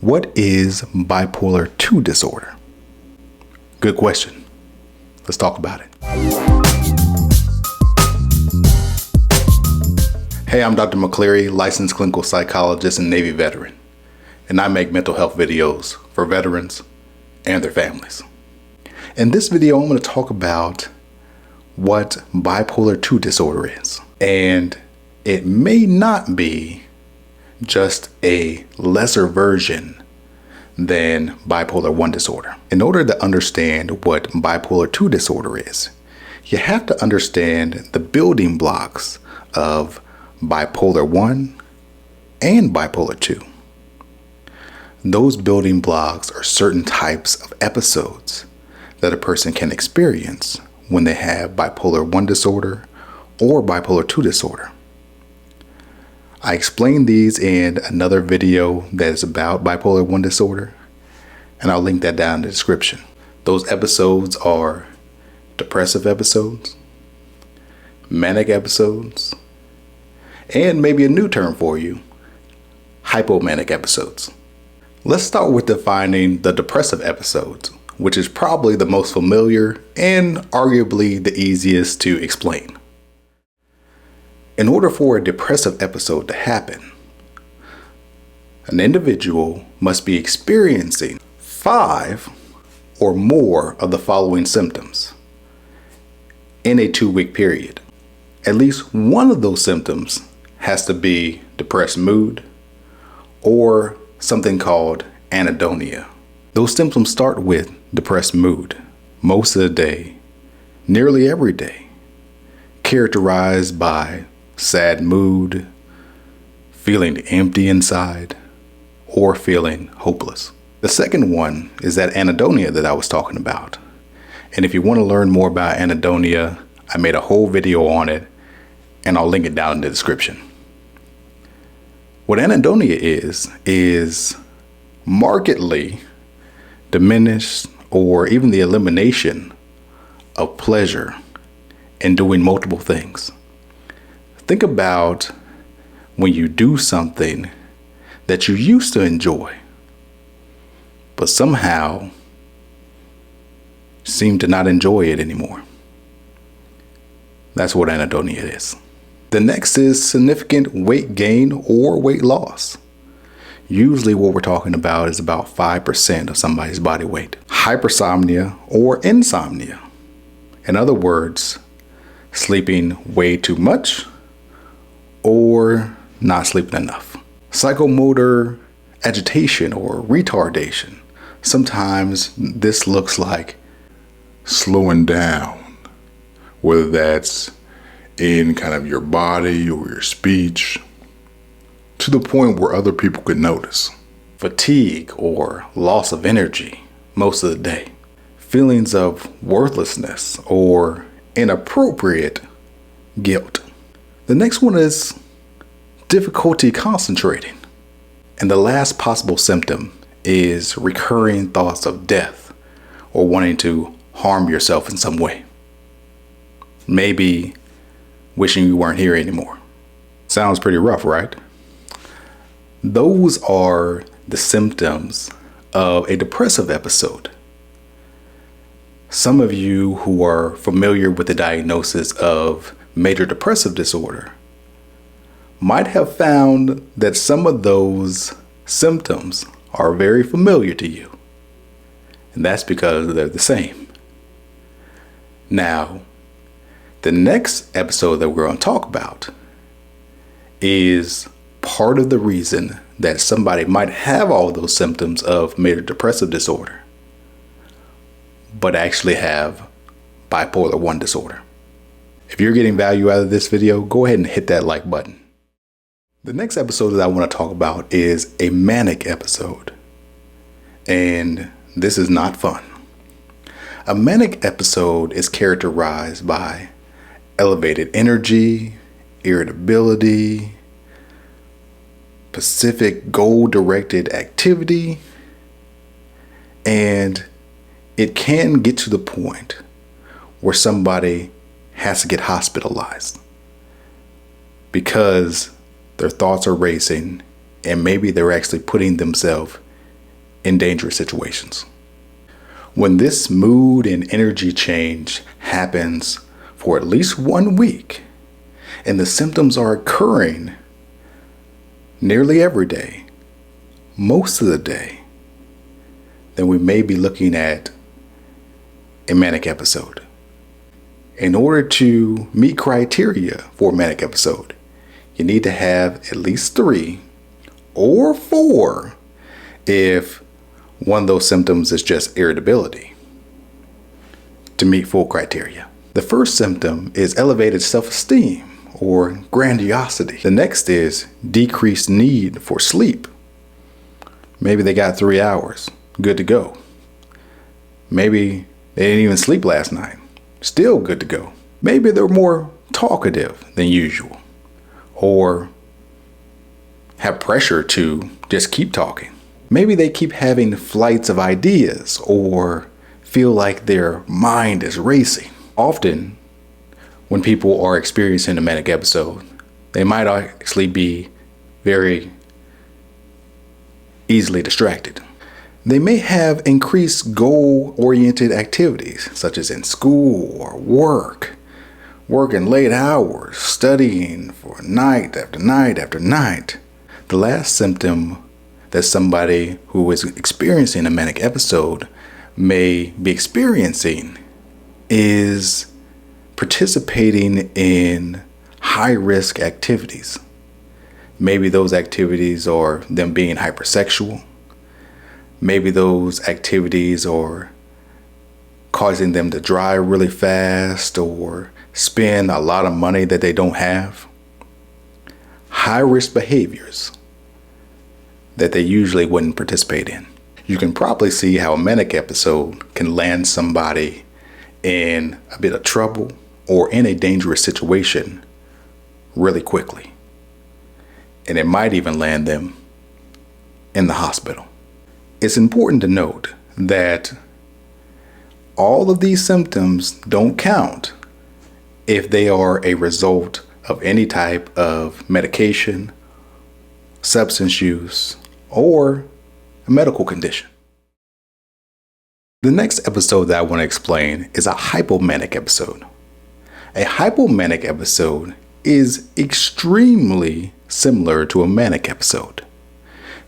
What is bipolar II disorder? Good question. Let's talk about it. Hey, I'm Dr. McCleary, licensed clinical psychologist and Navy veteran, and I make mental health videos for veterans and their families. In this video, I'm going to talk about what bipolar II disorder is, and it may not be just a lesser version than bipolar I disorder. In order to understand what bipolar II disorder is, you have to understand the building blocks of bipolar I and bipolar II. Those building blocks are certain types of episodes that a person can experience when they have bipolar I disorder or bipolar II disorder. I explained these in another video that is about bipolar I disorder, and I'll link that down in the description. Those episodes are depressive episodes, manic episodes, and maybe a new term for you, hypomanic episodes. Let's start with defining the depressive episodes, which is probably the most familiar and arguably the easiest to explain. In order for a depressive episode to happen, an individual must be experiencing 5 or more of the following symptoms in a 2-week period. At least one of those symptoms has to be depressed mood or something called anhedonia. Those symptoms start with depressed mood most of the day, nearly every day, characterized by sad mood, feeling empty inside, or feeling hopeless. The second one is that anhedonia that I was talking about. And if you want to learn more about anhedonia, I made a whole video on it, and I'll link it down in the description. What anhedonia is markedly diminished or even the elimination of pleasure in doing multiple things. Think about when you do something that you used to enjoy, but somehow seem to not enjoy it anymore. That's what anhedonia is. The next is significant weight gain or weight loss. Usually what we're talking about is about 5% of somebody's body weight. Hypersomnia or insomnia. In other words, sleeping way too much or not sleeping enough. Psychomotor agitation or retardation. Sometimes this looks like slowing down, whether that's in kind of your body or your speech, to the point where other people could notice. Fatigue or loss of energy most of the day. Feelings of worthlessness or inappropriate guilt. The next one is difficulty concentrating. And the last possible symptom is recurring thoughts of death or wanting to harm yourself in some way. Maybe wishing you weren't here anymore. Sounds pretty rough, right? Those are the symptoms of a depressive episode. Some of you who are familiar with the diagnosis of major depressive disorder might have found that some of those symptoms are very familiar to you. And that's because they're the same. Now, the next episode that we're going to talk about is part of the reason that somebody might have all those symptoms of major depressive disorder, but actually have bipolar I disorder. If you're getting value out of this video, go ahead and hit that like button. The next episode that I want to talk about is a manic episode. And this is not fun. A manic episode is characterized by elevated energy, irritability, specific goal-directed activity, and it can get to the point where somebody has to get hospitalized because their thoughts are racing and maybe they're actually putting themselves in dangerous situations. When this mood and energy change happens for at least 1 week, and the symptoms are occurring nearly every day, most of the day, then we may be looking at a manic episode. In order to meet criteria for a manic episode, you need to have at least 3 or 4 if one of those symptoms is just irritability to meet full criteria. The first symptom is elevated self-esteem or grandiosity. The next is decreased need for sleep. Maybe they got 3 hours, good to go. Maybe they didn't even sleep last night, still good to go. Maybe they're more talkative than usual, or have pressure to just keep talking. Maybe they keep having flights of ideas or feel like their mind is racing. Often, when people are experiencing a manic episode, they might actually be very easily distracted. They may have increased goal-oriented activities, such as in school or work, working late hours, studying for night after night after night. The last symptom that somebody who is experiencing a manic episode may be experiencing is participating in high-risk activities. Maybe those activities are them being hypersexual. Maybe those activities are causing them to drive really fast or spend a lot of money that they don't have. High-risk behaviors that they usually wouldn't participate in. You can probably see how a manic episode can land somebody in a bit of trouble or in a dangerous situation really quickly. And it might even land them in the hospital. It's important to note that all of these symptoms don't count if they are a result of any type of medication, substance use, or a medical condition. The next episode that I want to explain is a hypomanic episode. A hypomanic episode is extremely similar to a manic episode.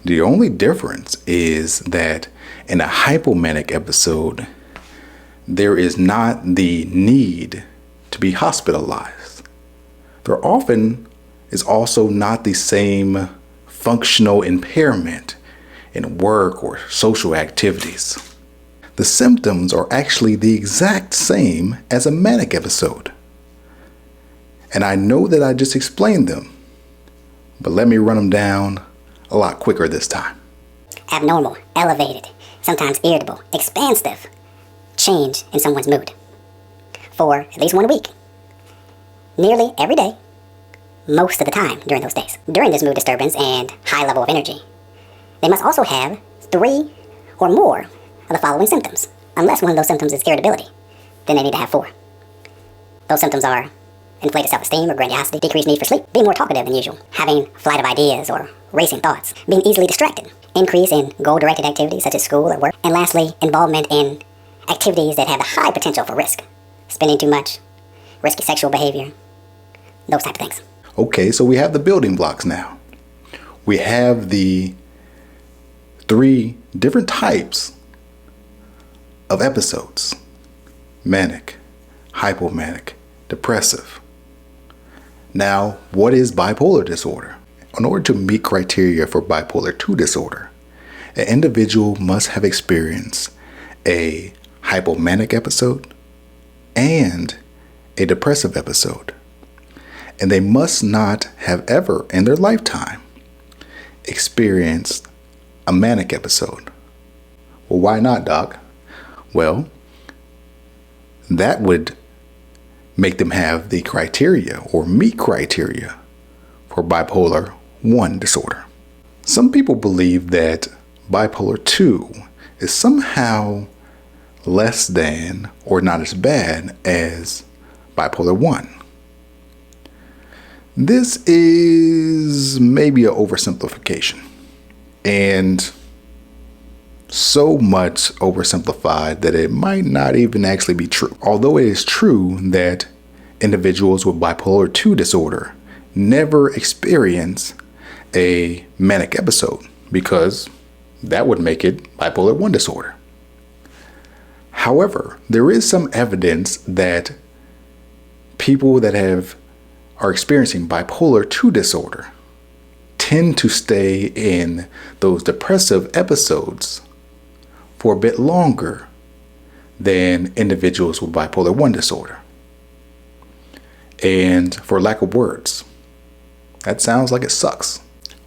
The only difference is that in a hypomanic episode, there is not the need to be hospitalized. There often is also not the same functional impairment in work or social activities. The symptoms are actually the exact same as a manic episode. And I know that I just explained them, but let me run them down a lot quicker this time. Abnormal, elevated, sometimes irritable, expansive change in someone's mood for at least 1 week. Nearly every day, most of the time during those days. During this mood disturbance and high level of energy, they must also have 3 or more of the following symptoms. Unless one of those symptoms is irritability, then they need to have 4. Those symptoms are inflated self-esteem or grandiosity, decreased need for sleep, being more talkative than usual, having flight of ideas or racing thoughts, being easily distracted, increase in goal-directed activities such as school or work, and lastly, involvement in activities that have a high potential for risk, spending too much, risky sexual behavior, those type of things. Okay, so we have the building blocks now. We have the 3 different types of episodes: manic, hypomanic, depressive. Now, what is bipolar disorder? In order to meet criteria for bipolar II disorder, an individual must have experienced a hypomanic episode and a depressive episode. And they must not have ever in their lifetime experienced a manic episode. Well, why not, Doc? Well, that would make them have the criteria or meet criteria for bipolar I disorder. Some people believe that bipolar II is somehow less than or not as bad as bipolar I. This is maybe an oversimplification, and so much oversimplified that it might not even actually be true. Although it is true that individuals with bipolar II disorder never experience a manic episode, because that would make it bipolar I disorder. However, there is some evidence that people that are experiencing bipolar II disorder tend to stay in those depressive episodes for a bit longer than individuals with bipolar I disorder. And for lack of words, that sounds like it sucks.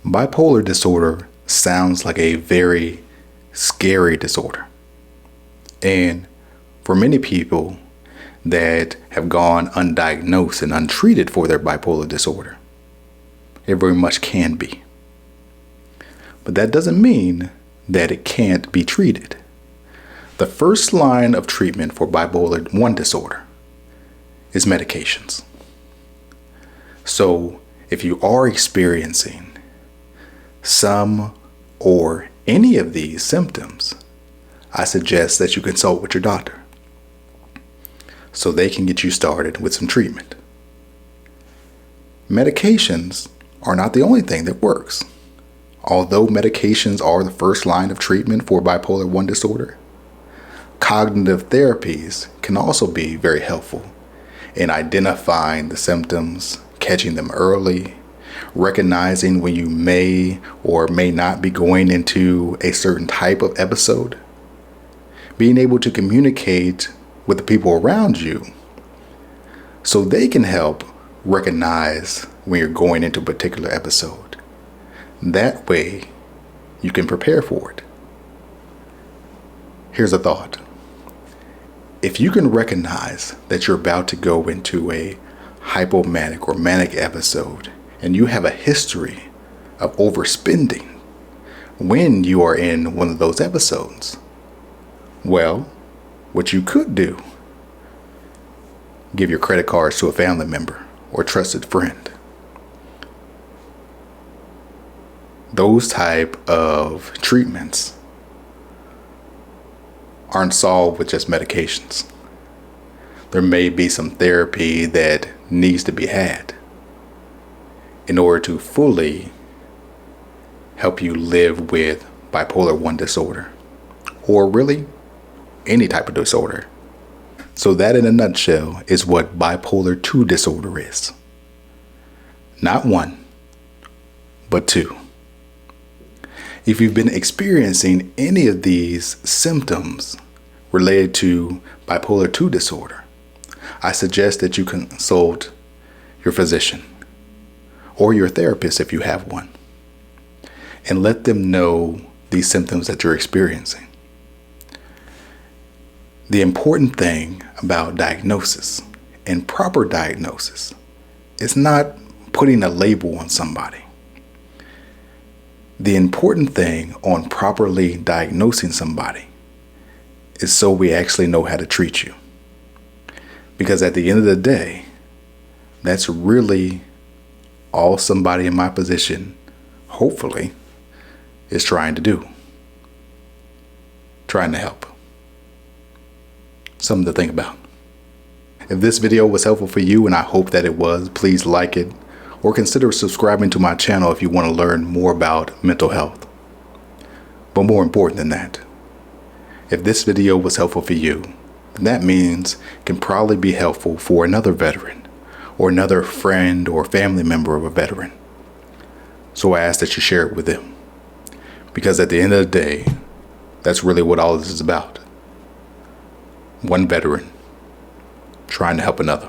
Bipolar disorder sounds like a very scary disorder. And for many people that have gone undiagnosed and untreated for their bipolar disorder, it very much can be. But that doesn't mean that it can't be treated. The first line of treatment for bipolar I disorder is medications. So if you are experiencing some or any of these symptoms, I suggest that you consult with your doctor so they can get you started with some treatment. Medications are not the only thing that works. Although medications are the first line of treatment for bipolar I disorder, cognitive therapies can also be very helpful in identifying the symptoms, catching them early, recognizing when you may or may not be going into a certain type of episode, being able to communicate with the people around you so they can help recognize when you're going into a particular episode. That way you can prepare for it. Here's a thought. If you can recognize that you're about to go into a hypomanic or manic episode, and you have a history of overspending when you are in one of those episodes, well, what you could do, give your credit cards to a family member or trusted friend. Those type of treatments aren't solved with just medications. There may be some therapy that needs to be had in order to fully help you live with bipolar I disorder, or really any type of disorder. So that in a nutshell is what bipolar II disorder is. Not one, but two. If you've been experiencing any of these symptoms related to bipolar II disorder, I suggest that you consult your physician or your therapist if you have one, and let them know these symptoms that you're experiencing. The important thing about diagnosis and proper diagnosis is not putting a label on somebody. The important thing on properly diagnosing somebody is so we actually know how to treat you. Because at the end of the day, that's really all somebody in my position, hopefully, is trying to do. Trying to help. Something to think about. If this video was helpful for you, and I hope that it was, please like it, or consider subscribing to my channel if you want to learn more about mental health. But more important than that, if this video was helpful for you, then that means it can probably be helpful for another veteran or another friend or family member of a veteran. So I ask that you share it with them. Because at the end of the day, that's really what all this is about. One veteran trying to help another.